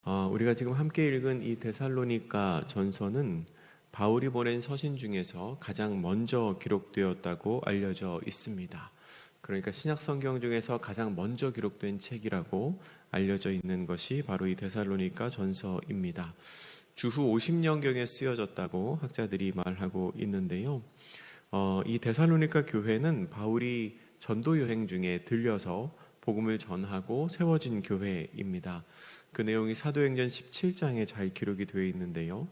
우리가 지금 함께 읽은 이 데살로니가 전서는 바울이 보낸 서신 중에서 가장 먼저 기록되었다고 알려져 있습니다. 그러니까 신약 성경 중에서 가장 먼저 기록된 책이라고 알려져 있는 것이 바로 이 데살로니가 전서입니다. 주후 50년경에 쓰여졌다고 학자들이 말하고 있는데요. 이 데살로니가 교회는 바울이 전도 여행 중에 들려서 복음을 전하고 세워진 교회입니다. 그 내용이 사도행전 17장에 잘 기록이 되어 있는데요.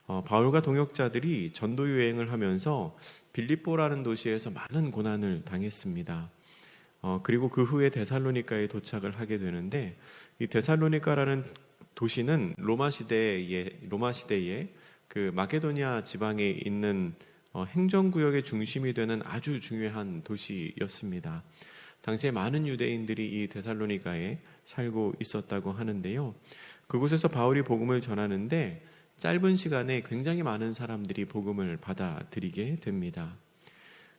바울과 동역자들이 전도 여행을 하면서 빌립보라는 도시에서 많은 고난을 당했습니다. 그리고 그 후에 데살로니가에 도착을 하게 되는데, 이 데살로니가라는 도시는 로마 시대에 그 마게도니아 지방에 있는 행정구역의 중심이 되는 아주 중요한 도시였습니다. 당시에 많은 유대인들이 이 데살로니가에 살고 있었다고 하는데요. 그곳에서 바울이 복음을 전하는데 짧은 시간에 굉장히 많은 사람들이 복음을 받아들이게 됩니다.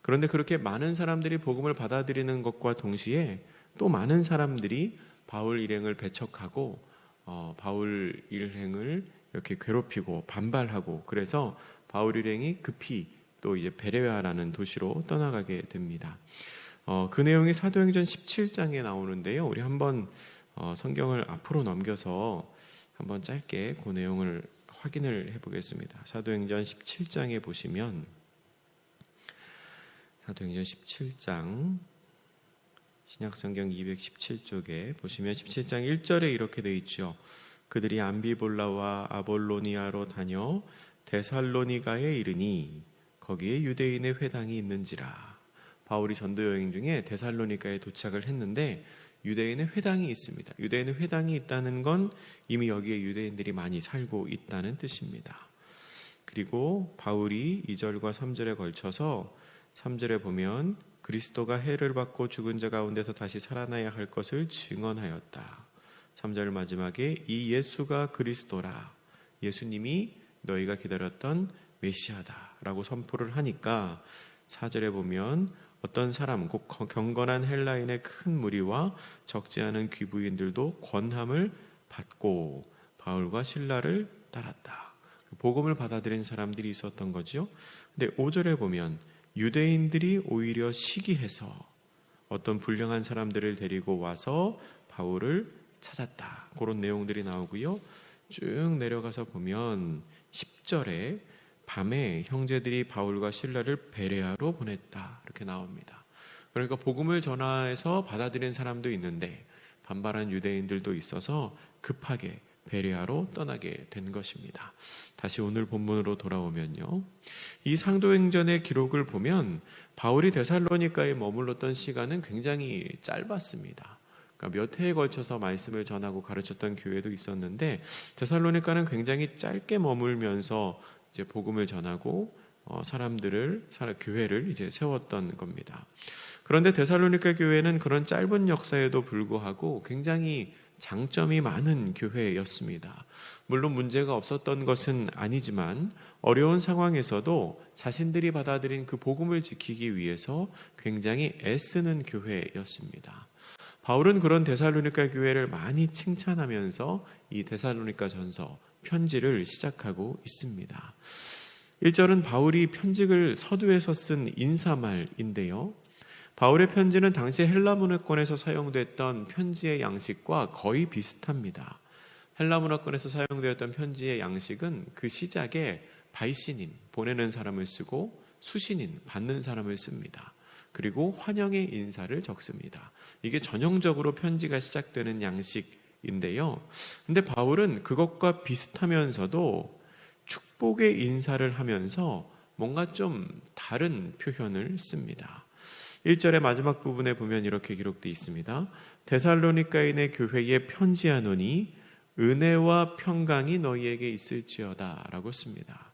그런데 그렇게 많은 사람들이 복음을 받아들이는 것과 동시에 또 많은 사람들이 바울 일행을 배척하고 바울 일행을 이렇게 괴롭히고 반발하고, 그래서 바울 일행이 급히 또 이제 베레아라는 도시로 떠나가게 됩니다. 그 내용이 사도행전 17장에 나오는데요. 우리 한번 성경을 앞으로 넘겨서 한번 짧게 그 내용을 확인을 해보겠습니다. 사도행전 17장에 보시면, 사도행전 17장 신약성경 217쪽에 보시면 17장 1절에 이렇게 되어 있죠. 그들이 암비볼라와 아볼로니아로 다녀 데살로니가에 이르니 거기에 유대인의 회당이 있는지라. 바울이 전도 여행 중에 데살로니가에 도착을 했는데 유대인의 회당이 있습니다. 유대인의 회당이 있다는 건 이미 여기에 유대인들이 많이 살고 있다는 뜻입니다. 그리고 바울이 2절과 3절에 걸쳐서 3절에 보면 그리스도가 해를 받고 죽은 자 가운데서 다시 살아나야 할 것을 증언하였다. 3절 마지막에 이 예수가 그리스도라, 예수님이 너희가 기다렸던 메시아다라고 선포를 하니까 4절에 보면 어떤 사람, 곧 경건한 헬라인의 큰 무리와 적지 않은 귀부인들도 권함을 받고 바울과 실라를 따랐다. 복음을 받아들인 사람들이 있었던 거죠. 근데 5절에 보면 유대인들이 오히려 시기해서 어떤 불량한 사람들을 데리고 와서 바울을 찾았다. 그런 내용들이 나오고요. 쭉 내려가서 보면 10절에 밤에 형제들이 바울과 실라를 베레아로 보냈다, 이렇게 나옵니다. 그러니까 복음을 전하해서 받아들인 사람도 있는데 반발한 유대인들도 있어서 급하게 베레아로 떠나게 된 것입니다. 다시 오늘 본문으로 돌아오면요, 이 사도행전의 기록을 보면 바울이 데살로니가에 머물렀던 시간은 굉장히 짧았습니다. 그러니까 몇 해에 걸쳐서 말씀을 전하고 가르쳤던 교회도 있었는데 데살로니가는 굉장히 짧게 머물면서 이제 복음을 전하고 교회를 이제 세웠던 겁니다. 그런데 데살로니가 교회는 그런 짧은 역사에도 불구하고 굉장히 장점이 많은 교회였습니다. 물론 문제가 없었던 것은 아니지만 어려운 상황에서도 자신들이 받아들인 그 복음을 지키기 위해서 굉장히 애쓰는 교회였습니다. 바울은 그런 데살로니가 교회를 많이 칭찬하면서 이 데살로니가 전서 편지를 시작하고 있습니다. 1절은 바울이 편지를 서두에서 쓴 인사말인데요. 바울의 편지는 당시 헬라 문화권에서 사용됐던 편지의 양식과 거의 비슷합니다. 헬라 문화권에서 사용되었던 편지의 양식은 그 시작에 바이신인, 보내는 사람을 쓰고 수신인, 받는 사람을 씁니다. 그리고 환영의 인사를 적습니다. 이게 전형적으로 편지가 시작되는 양식인데요. 근데 바울은 그것과 비슷하면서도 축복의 인사를 하면서 뭔가 좀 다른 표현을 씁니다. 1절의 마지막 부분에 보면 이렇게 기록되어 있습니다. 데살로니가인의 교회에 편지하노니 은혜와 평강이 너희에게 있을지어다 라고 씁니다.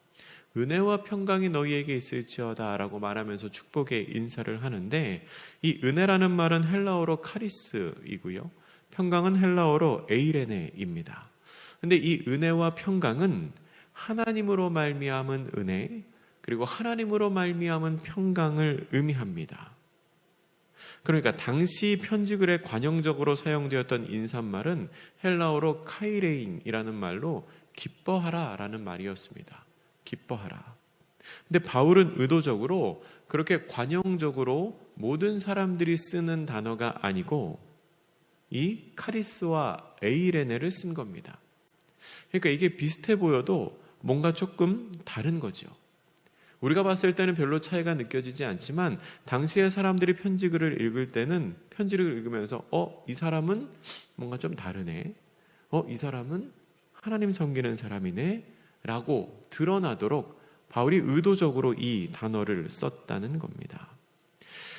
은혜와 평강이 너희에게 있을지어다 라고 말하면서 축복의 인사를 하는데, 이 은혜라는 말은 헬라어로 카리스이고요, 평강은 헬라어로 에이레네입니다. 근데 이 은혜와 평강은 하나님으로 말미암은 은혜, 그리고 하나님으로 말미암은 평강을 의미합니다. 그러니까 당시 편지글에 관용적으로 사용되었던 인사말은 헬라어로 카이레인이라는 말로 기뻐하라 라는 말이었습니다. 기뻐하라. 근데 바울은 의도적으로 그렇게 관용적으로 모든 사람들이 쓰는 단어가 아니고 이 카리스와 에이레네를 쓴 겁니다. 그러니까 이게 비슷해 보여도 뭔가 조금 다른 거죠. 우리가 봤을 때는 별로 차이가 느껴지지 않지만 당시의 사람들이 편지글을 읽을 때는 편지를 읽으면서 이 사람은 뭔가 좀 다르네. 이 사람은 하나님 섬기는 사람이네 라고 드러나도록 바울이 의도적으로 이 단어를 썼다는 겁니다.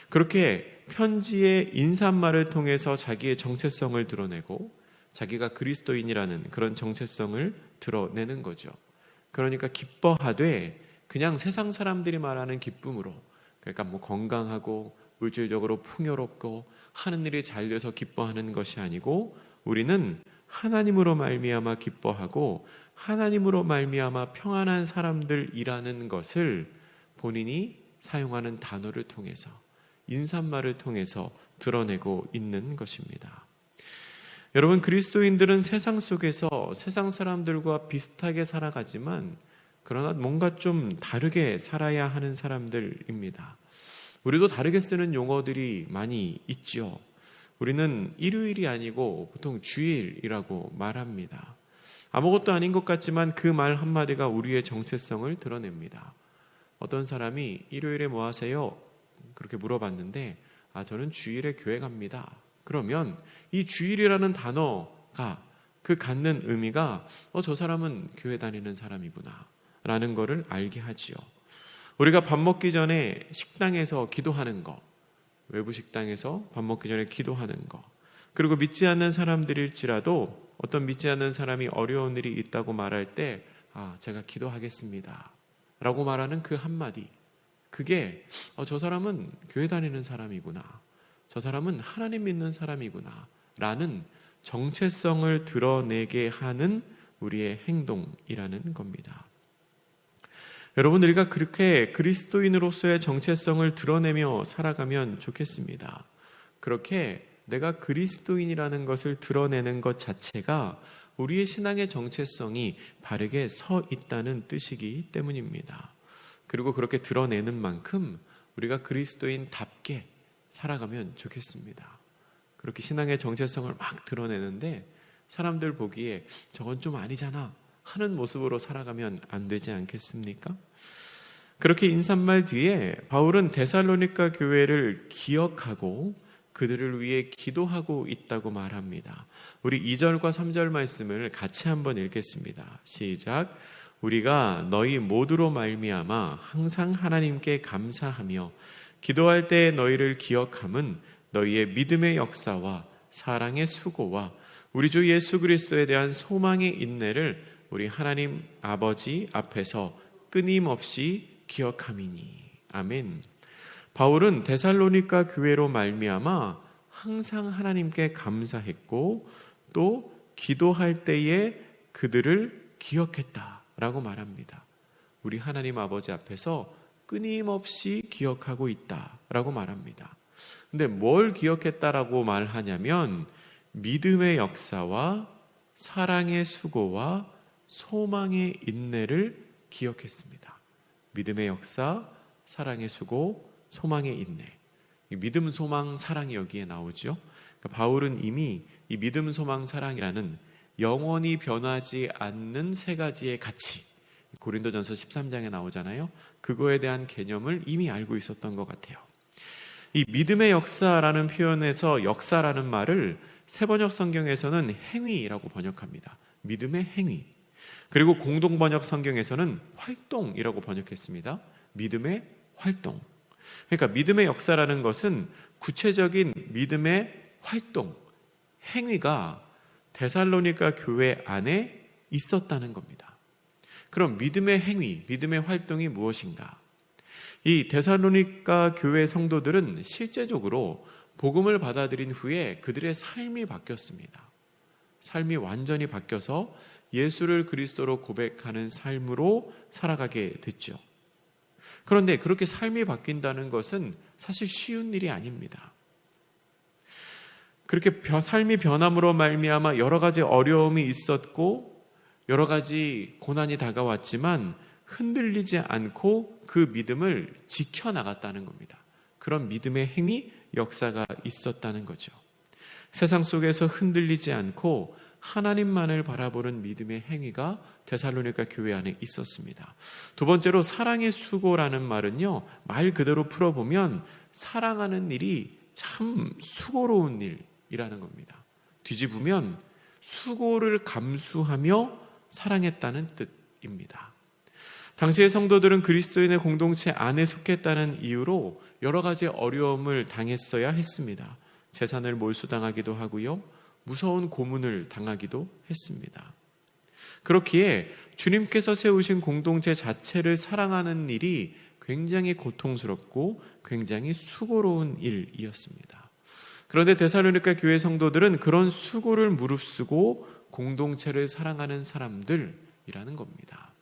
그렇게 편지의 인사말을 통해서 자기의 정체성을 드러내고 자기가 그리스도인이라는 그런 정체성을 드러내는 거죠. 그러니까 기뻐하되 그냥 세상 사람들이 말하는 기쁨으로, 그러니까 뭐 건강하고 물질적으로 풍요롭고 하는 일이 잘 돼서 기뻐하는 것이 아니고 우리는 하나님으로 말미암아 기뻐하고 하나님으로 말미암아 평안한 사람들이라는 것을 본인이 사용하는 단어를 통해서 인사말을 통해서 드러내고 있는 것입니다. 여러분, 그리스도인들은 세상 속에서 세상 사람들과 비슷하게 살아가지만 그러나 뭔가 좀 다르게 살아야 하는 사람들입니다. 우리도 다르게 쓰는 용어들이 많이 있죠. 우리는 일요일이 아니고 보통 주일이라고 말합니다. 아무것도 아닌 것 같지만 그 말 한마디가 우리의 정체성을 드러냅니다. 어떤 사람이 일요일에 뭐 하세요? 그렇게 물어봤는데 저는 주일에 교회 갑니다. 그러면 이 주일이라는 단어가 그 갖는 의미가 저 사람은 교회 다니는 사람이구나 라는 거를 알게 하지요. 우리가 밥 먹기 전에 식당에서 기도하는 거, 외부 식당에서 밥 먹기 전에 기도하는 거, 그리고 믿지 않는 사람들일지라도 어떤 믿지 않는 사람이 어려운 일이 있다고 말할 때 제가 기도하겠습니다 라고 말하는 그 한마디, 그게 저 사람은 교회 다니는 사람이구나, 저 사람은 하나님 믿는 사람이구나 라는 정체성을 드러내게 하는 우리의 행동이라는 겁니다. 여러분, 우리가 그렇게 그리스도인으로서의 정체성을 드러내며 살아가면 좋겠습니다. 그렇게 내가 그리스도인이라는 것을 드러내는 것 자체가 우리의 신앙의 정체성이 바르게 서 있다는 뜻이기 때문입니다. 그리고 그렇게 드러내는 만큼 우리가 그리스도인답게 살아가면 좋겠습니다. 그렇게 신앙의 정체성을 막 드러내는데 사람들 보기에 저건 좀 아니잖아 하는 모습으로 살아가면 안 되지 않겠습니까? 그렇게 인사말 뒤에 바울은 데살로니가 교회를 기억하고 그들을 위해 기도하고 있다고 말합니다. 우리 2절과 3절 말씀을 같이 한번 읽겠습니다. 시작. 우리가 너희 모두로 말미암아 항상 하나님께 감사하며 기도할 때 너희를 기억함은 너희의 믿음의 역사와 사랑의 수고와 우리 주 예수 그리스도에 대한 소망의 인내를 우리 하나님 아버지 앞에서 끊임없이 기억함이니. 아멘. 바울은 데살로니가 교회로 말미암아 항상 하나님께 감사했고 또 기도할 때에 그들을 기억했다라고 말합니다. 우리 하나님 아버지 앞에서 끊임없이 기억하고 있다라고 말합니다. 근데 뭘 기억했다라고 말하냐면 믿음의 역사와 사랑의 수고와 소망의 인내를 기억했습니다. 믿음의 역사, 사랑의 수고, 소망의 인내. 믿음, 소망, 사랑이 여기에 나오죠. 그러니까 바울은 이미 이 믿음, 소망, 사랑이라는 영원히 변하지 않는 세 가지의 가치, 고린도전서 13장에 나오잖아요. 그거에 대한 개념을 이미 알고 있었던 것 같아요. 이 믿음의 역사라는 표현에서 역사라는 말을 세번역 성경에서는 행위라고 번역합니다. 믿음의 행위. 그리고 공동번역 성경에서는 활동이라고 번역했습니다. 믿음의 활동. 그러니까 믿음의 역사라는 것은 구체적인 믿음의 활동, 행위가 데살로니가 교회 안에 있었다는 겁니다. 그럼 믿음의 행위, 믿음의 활동이 무엇인가? 이 데살로니가 교회 성도들은 실제적으로 복음을 받아들인 후에 그들의 삶이 바뀌었습니다. 삶이 완전히 바뀌어서 예수를 그리스도로 고백하는 삶으로 살아가게 됐죠. 그런데 그렇게 삶이 바뀐다는 것은 사실 쉬운 일이 아닙니다. 그렇게 삶이 변함으로 말미암아 여러 가지 어려움이 있었고 여러 가지 고난이 다가왔지만 흔들리지 않고 그 믿음을 지켜나갔다는 겁니다. 그런 믿음의 행위, 역사가 있었다는 거죠. 세상 속에서 흔들리지 않고 하나님만을 바라보는 믿음의 행위가 데살로니가 교회 안에 있었습니다. 두 번째로 사랑의 수고라는 말은요, 말 그대로 풀어보면 사랑하는 일이 참 수고로운 일이라는 겁니다. 뒤집으면 수고를 감수하며 사랑했다는 뜻입니다. 당시의 성도들은 그리스도인의 공동체 안에 속했다는 이유로 여러 가지 어려움을 당했어야 했습니다. 재산을 몰수당하기도 하고요, 무서운 고문을 당하기도 했습니다. 그렇기에 주님께서 세우신 공동체 자체를 사랑하는 일이 굉장히 고통스럽고 굉장히 수고로운 일이었습니다. 그런데 데살로니가 교회 성도들은 그런 수고를 무릅쓰고 공동체를 사랑하는 사람들이라는 겁니다.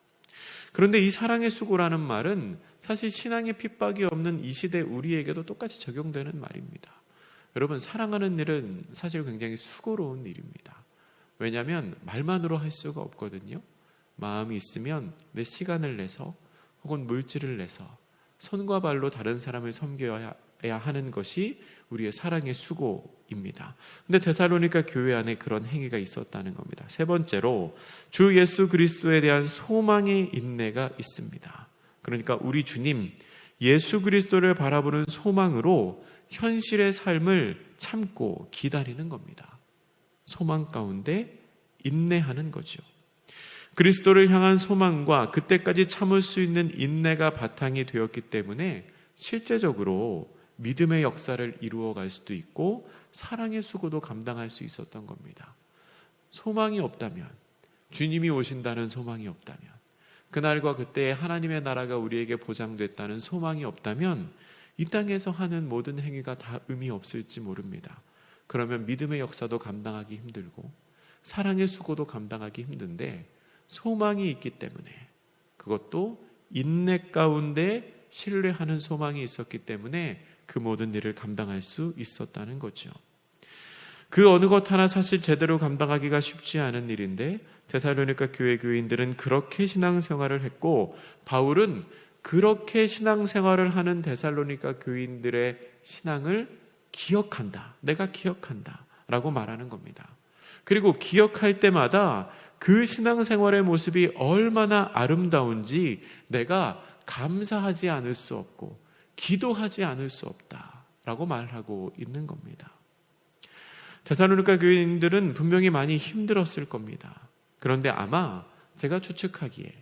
그런데 이 사랑의 수고라는 말은 사실 신앙의 핍박이 없는 이 시대 우리에게도 똑같이 적용되는 말입니다. 여러분, 사랑하는 일은 사실 굉장히 수고로운 일입니다. 왜냐하면 말만으로 할 수가 없거든요. 마음이 있으면 내 시간을 내서 혹은 물질을 내서 손과 발로 다른 사람을 섬겨야 하는 것이 우리의 사랑의 수고입니다. 근데 데살로니가 교회 안에 그런 행위가 있었다는 겁니다. 세 번째로 주 예수 그리스도에 대한 소망의 인내가 있습니다. 그러니까 우리 주님 예수 그리스도를 바라보는 소망으로 현실의 삶을 참고 기다리는 겁니다. 소망 가운데 인내하는 거죠. 그리스도를 향한 소망과 그때까지 참을 수 있는 인내가 바탕이 되었기 때문에 실제적으로 믿음의 역사를 이루어갈 수도 있고 사랑의 수고도 감당할 수 있었던 겁니다. 소망이 없다면, 주님이 오신다는 소망이 없다면, 그날과 그때의 하나님의 나라가 우리에게 보장됐다는 소망이 없다면 이 땅에서 하는 모든 행위가 다 의미 없을지 모릅니다. 그러면 믿음의 역사도 감당하기 힘들고 사랑의 수고도 감당하기 힘든데 소망이 있기 때문에, 그것도 인내 가운데 신뢰하는 소망이 있었기 때문에 그 모든 일을 감당할 수 있었다는 거죠. 그 어느 것 하나 사실 제대로 감당하기가 쉽지 않은 일인데 데살로니가 교회 교인들은 그렇게 신앙생활을 했고 바울은 그렇게 신앙생활을 하는 데살로니가 교인들의 신앙을 기억한다. 내가 기억한다. 라고 말하는 겁니다. 그리고 기억할 때마다 그 신앙생활의 모습이 얼마나 아름다운지 내가 감사하지 않을 수 없고 기도하지 않을 수 없다라고 말하고 있는 겁니다. 데살로니가 교인들은 분명히 많이 힘들었을 겁니다. 그런데 아마 제가 추측하기에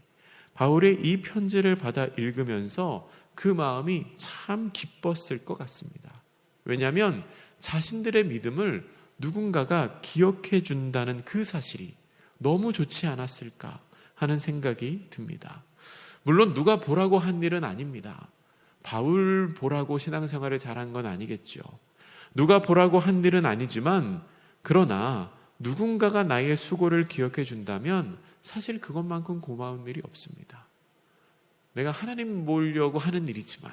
바울의 이 편지를 받아 읽으면서 그 마음이 참 기뻤을 것 같습니다. 왜냐하면 자신들의 믿음을 누군가가 기억해 준다는 그 사실이 너무 좋지 않았을까 하는 생각이 듭니다. 물론 누가 보라고 한 일은 아닙니다. 바울 보라고 신앙생활을 잘한 건 아니겠죠. 누가 보라고 한 일은 아니지만 그러나 누군가가 나의 수고를 기억해 준다면 사실 그것만큼 고마운 일이 없습니다. 내가 하나님 모으려고 하는 일이지만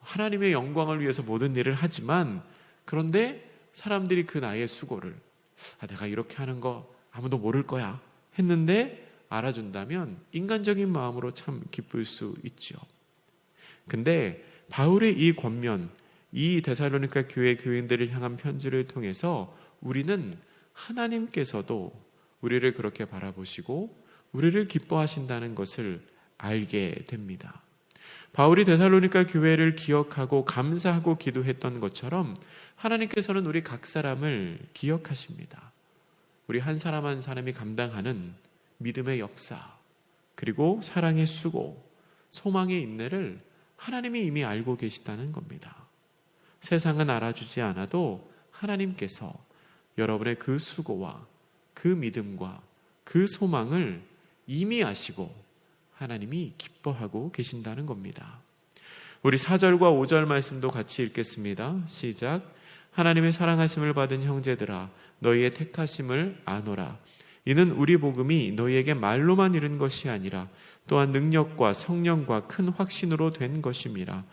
하나님의 영광을 위해서 모든 일을 하지만 그런데 사람들이 그 나의 수고를 내가 이렇게 하는 거 아무도 모를 거야 했는데 알아준다면 인간적인 마음으로 참 기쁠 수 있죠. 근데 바울의 이 권면, 이 데살로니가 교회 교인들을 향한 편지를 통해서 우리는 하나님께서도 우리를 그렇게 바라보시고 우리를 기뻐하신다는 것을 알게 됩니다. 바울이 데살로니가 교회를 기억하고 감사하고 기도했던 것처럼 하나님께서는 우리 각 사람을 기억하십니다. 우리 한 사람 한 사람이 감당하는 믿음의 역사, 그리고 사랑의 수고, 소망의 인내를 하나님이 이미 알고 계시다는 겁니다. 세상은 알아주지 않아도 하나님께서 여러분의 그 수고와 그 믿음과 그 소망을 이미 아시고 하나님이 기뻐하고 계신다는 겁니다. 우리 4절과 5절 말씀도 같이 읽겠습니다. 시작. 하나님의 사랑하심을 받은 형제들아 너희의 택하심을 아노라. 이는 우리 복음이 너희에게 말로만 이른 것이 아니라 또한 능력과 성령과 큰 확신으로 된 것임이라.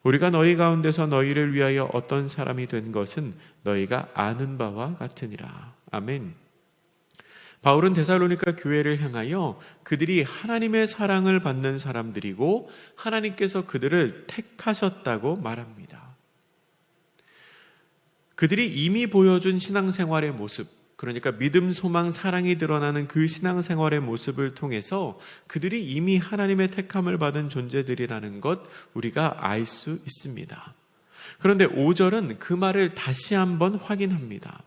우리가 너희 가운데서 너희를 위하여 어떤 사람이 된 것은 너희가 아는 바와 같으니라. 아멘. 바울은 데살로니가 교회를 향하여 그들이 하나님의 사랑을 받는 사람들이고 하나님께서 그들을 택하셨다고 말합니다. 그들이 이미 보여준 신앙생활의 모습, 그러니까 믿음, 소망, 사랑이 드러나는 그 신앙생활의 모습을 통해서 그들이 이미 하나님의 택함을 받은 존재들이라는 것 우리가 알 수 있습니다. 그런데 5절은 그 말을 다시 한번 확인합니다.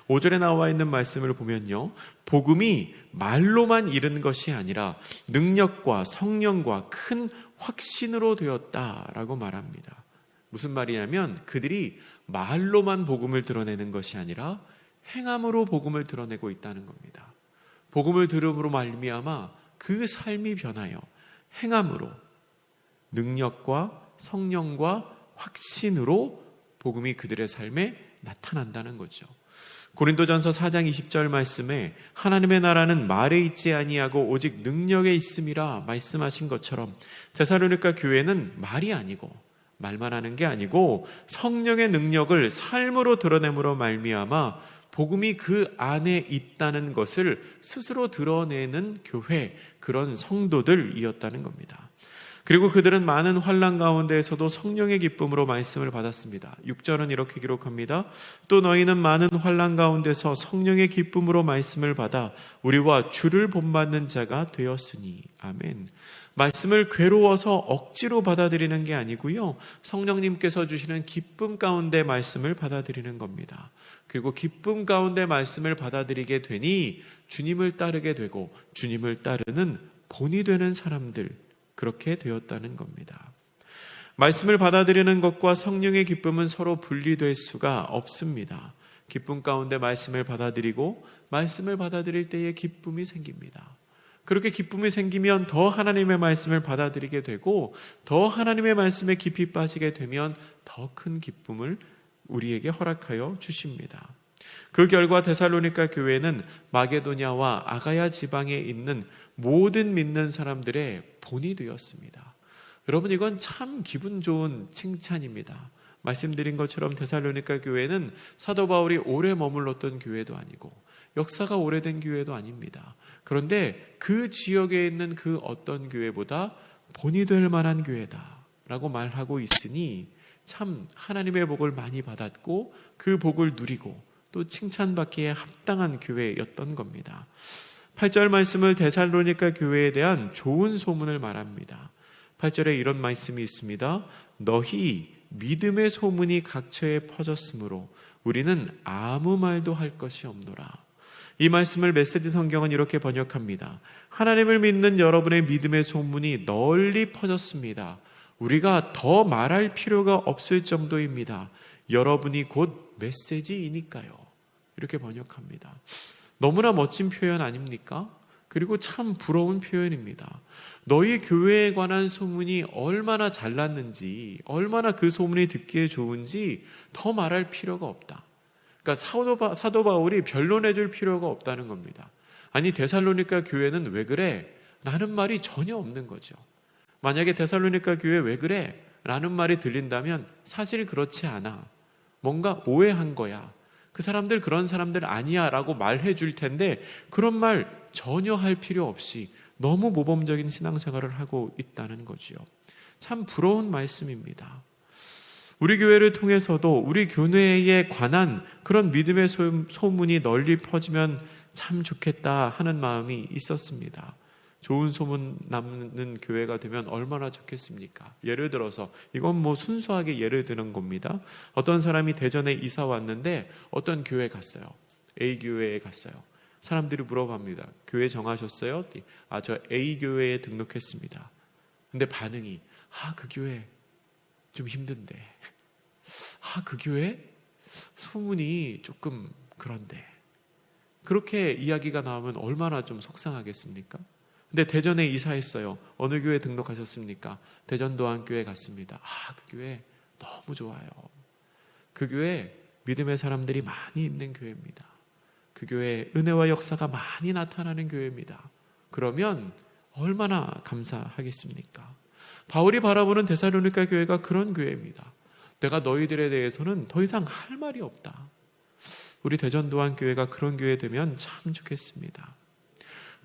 5절에 나와 있는 말씀을 보면요, 복음이 말로만 이른 것이 아니라 능력과 성령과 큰 확신으로 되었다라고 말합니다. 무슨 말이냐면 그들이 말로만 복음을 드러내는 것이 아니라 행함으로 복음을 드러내고 있다는 겁니다. 복음을 들음으로 말미암아 그 삶이 변하여 행함으로 능력과 성령과 확신으로 복음이 그들의 삶에 나타난다는 거죠. 고린도전서 4장 20절 말씀에 하나님의 나라는 말에 있지 아니하고 오직 능력에 있음이라 말씀하신 것처럼 데살로니가 교회는 말이 아니고 말만 하는 게 아니고 성령의 능력을 삶으로 드러냄으로 말미암아 복음이 그 안에 있다는 것을 스스로 드러내는 교회, 그런 성도들이었다는 겁니다. 그리고 그들은 많은 환난 가운데에서도 성령의 기쁨으로 말씀을 받았습니다. 6절은 이렇게 기록합니다. 또 너희는 많은 환난 가운데서 성령의 기쁨으로 말씀을 받아 우리와 주를 본받는 자가 되었으니. 아멘. 말씀을 괴로워서 억지로 받아들이는 게 아니고요, 성령님께서 주시는 기쁨 가운데 말씀을 받아들이는 겁니다. 그리고 기쁨 가운데 말씀을 받아들이게 되니 주님을 따르게 되고 주님을 따르는 본이 되는 사람들, 그렇게 되었다는 겁니다. 말씀을 받아들이는 것과 성령의 기쁨은 서로 분리될 수가 없습니다. 기쁨 가운데 말씀을 받아들이고 말씀을 받아들일 때에 기쁨이 생깁니다. 그렇게 기쁨이 생기면 더 하나님의 말씀을 받아들이게 되고 더 하나님의 말씀에 깊이 빠지게 되면 더 큰 기쁨을 우리에게 허락하여 주십니다. 그 결과 데살로니가 교회는 마게도냐와 아가야 지방에 있는 모든 믿는 사람들의 본이 되었습니다. 여러분, 이건 참 기분 좋은 칭찬입니다. 말씀드린 것처럼 데살로니가 교회는 사도 바울이 오래 머물렀던 교회도 아니고 역사가 오래된 교회도 아닙니다. 그런데 그 지역에 있는 그 어떤 교회보다 본이 될 만한 교회다라고 말하고 있으니 참 하나님의 복을 많이 받았고 그 복을 누리고 또 칭찬받기에 합당한 교회였던 겁니다. 8절 말씀을 데살로니가 교회에 대한 좋은 소문을 말합니다. 8절에 이런 말씀이 있습니다. 너희 믿음의 소문이 각처에 퍼졌으므로 우리는 아무 말도 할 것이 없노라. 이 말씀을 메시지 성경은 이렇게 번역합니다. 하나님을 믿는 여러분의 믿음의 소문이 널리 퍼졌습니다. 우리가 더 말할 필요가 없을 정도입니다. 여러분이 곧 메시지이니까요. 이렇게 번역합니다. 너무나 멋진 표현 아닙니까? 그리고 참 부러운 표현입니다. 너희 교회에 관한 소문이 얼마나 잘났는지, 얼마나 그 소문이 듣기에 좋은지 더 말할 필요가 없다. 그러니까 사도 바울이 변론해줄 필요가 없다는 겁니다. 아니, 데살로니가 교회는 왜 그래? 라는 말이 전혀 없는 거죠. 만약에 데살로니가 교회 왜 그래? 라는 말이 들린다면 사실 그렇지 않아. 뭔가 오해한 거야. 그 사람들 그런 사람들 아니야 라고 말해 줄 텐데 그런 말 전혀 할 필요 없이 너무 모범적인 신앙생활을 하고 있다는 거지요. 참 부러운 말씀입니다. 우리 교회를 통해서도 우리 교회에 관한 그런 믿음의 소문이 널리 퍼지면 참 좋겠다 하는 마음이 있었습니다. 좋은 소문 남는 교회가 되면 얼마나 좋겠습니까? 예를 들어서 이건 뭐 순수하게 예를 드는 겁니다. 어떤 사람이 대전에 이사 왔는데 어떤 교회 갔어요. A 교회에 갔어요. 사람들이 물어봅니다. 교회 정하셨어요? 저 A 교회에 등록했습니다. 근데 반응이 그 교회 좀 힘든데, 그 교회 소문이 조금 그런데, 그렇게 이야기가 나오면 얼마나 좀 속상하겠습니까? 근데 대전에 이사했어요. 어느 교회 등록하셨습니까? 대전도안교회 갔습니다. 그 교회 너무 좋아요. 그 교회 믿음의 사람들이 많이 있는 교회입니다. 그 교회 은혜와 역사가 많이 나타나는 교회입니다. 그러면 얼마나 감사하겠습니까? 바울이 바라보는 데살로니가 교회가 그런 교회입니다. 내가 너희들에 대해서는 더 이상 할 말이 없다. 우리 대전도안교회가 그런 교회 되면 참 좋겠습니다.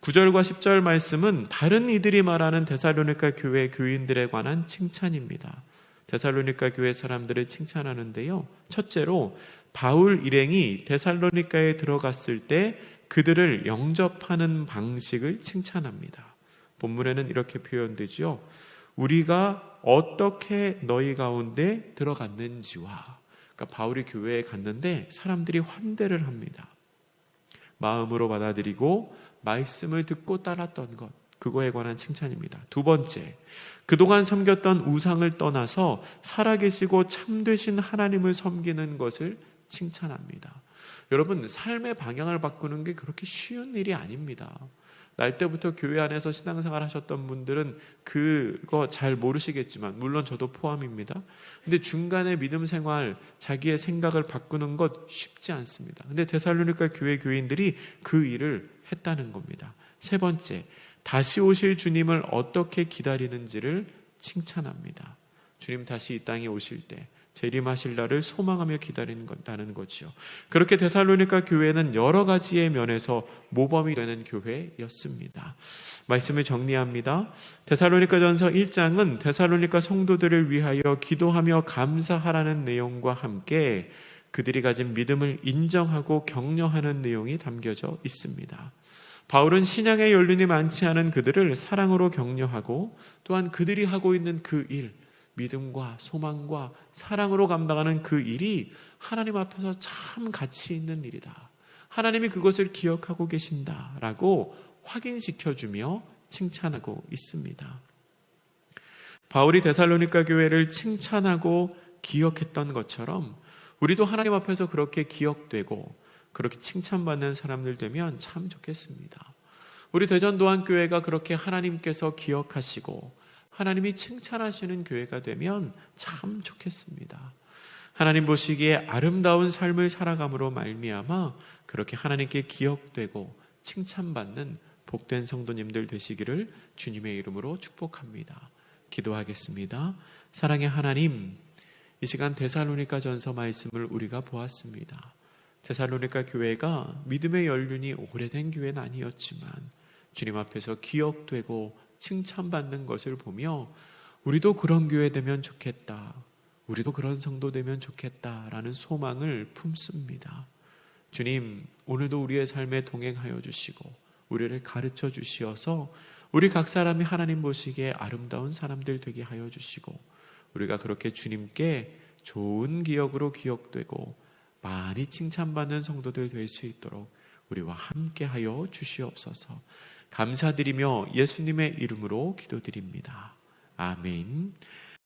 9절과 10절 말씀은 다른 이들이 말하는 데살로니가 교회 교인들에 관한 칭찬입니다. 데살로니가 교회 사람들을 칭찬하는데요. 첫째로 바울 일행이 데살로니가에 들어갔을 때 그들을 영접하는 방식을 칭찬합니다. 본문에는 이렇게 표현되죠. 우리가 어떻게 너희 가운데 들어갔는지와, 그러니까 바울이 교회에 갔는데 사람들이 환대를 합니다. 마음으로 받아들이고 말씀을 듣고 따랐던 것, 그거에 관한 칭찬입니다. 두 번째, 그동안 섬겼던 우상을 떠나서 살아계시고 참되신 하나님을 섬기는 것을 칭찬합니다. 여러분, 삶의 방향을 바꾸는 게 그렇게 쉬운 일이 아닙니다. 날 때부터 교회 안에서 신앙생활 하셨던 분들은 그거 잘 모르시겠지만, 물론 저도 포함입니다. 근데 중간에 믿음 생활, 자기의 생각을 바꾸는 것 쉽지 않습니다. 근데 데살로니가 교회 교인들이 그 일을 했다는 겁니다. 세 번째, 다시 오실 주님을 어떻게 기다리는지를 칭찬합니다. 주님 다시 이 땅에 오실 때 재림하실 날을 소망하며 기다린다는 거죠. 그렇게 데살로니가 교회는 여러 가지의 면에서 모범이 되는 교회였습니다. 말씀을 정리합니다. 데살로니가전서 1장은 데살로니가 성도들을 위하여 기도하며 감사하라는 내용과 함께 그들이 가진 믿음을 인정하고 격려하는 내용이 담겨져 있습니다. 바울은 신앙의 연륜이 많지 않은 그들을 사랑으로 격려하고, 또한 그들이 하고 있는 그 일, 믿음과 소망과 사랑으로 감당하는 그 일이 하나님 앞에서 참 가치 있는 일이다. 하나님이 그것을 기억하고 계신다라고 확인시켜주며 칭찬하고 있습니다. 바울이 데살로니가 교회를 칭찬하고 기억했던 것처럼 우리도 하나님 앞에서 그렇게 기억되고 그렇게 칭찬받는 사람들 되면 참 좋겠습니다. 우리 대전도안교회가 그렇게 하나님께서 기억하시고 하나님이 칭찬하시는 교회가 되면 참 좋겠습니다. 하나님 보시기에 아름다운 삶을 살아감으로 말미암아 그렇게 하나님께 기억되고 칭찬받는 복된 성도님들 되시기를 주님의 이름으로 축복합니다. 기도하겠습니다. 사랑의 하나님, 이 시간 데살로니가 전서 말씀을 우리가 보았습니다. 데살로니가 교회가 믿음의 연륜이 오래된 교회는 아니었지만 주님 앞에서 기억되고 칭찬받는 것을 보며 우리도 그런 교회 되면 좋겠다, 우리도 그런 성도 되면 좋겠다라는 소망을 품습니다. 주님, 오늘도 우리의 삶에 동행하여 주시고 우리를 가르쳐 주시어서 우리 각 사람이 하나님 보시기에 아름다운 사람들 되게 하여 주시고 우리가 그렇게 주님께 좋은 기억으로 기억되고 많이 칭찬받는 성도들 될 수 있도록 우리와 함께 하여 주시옵소서. 감사드리며 예수님의 이름으로 기도드립니다. 아멘.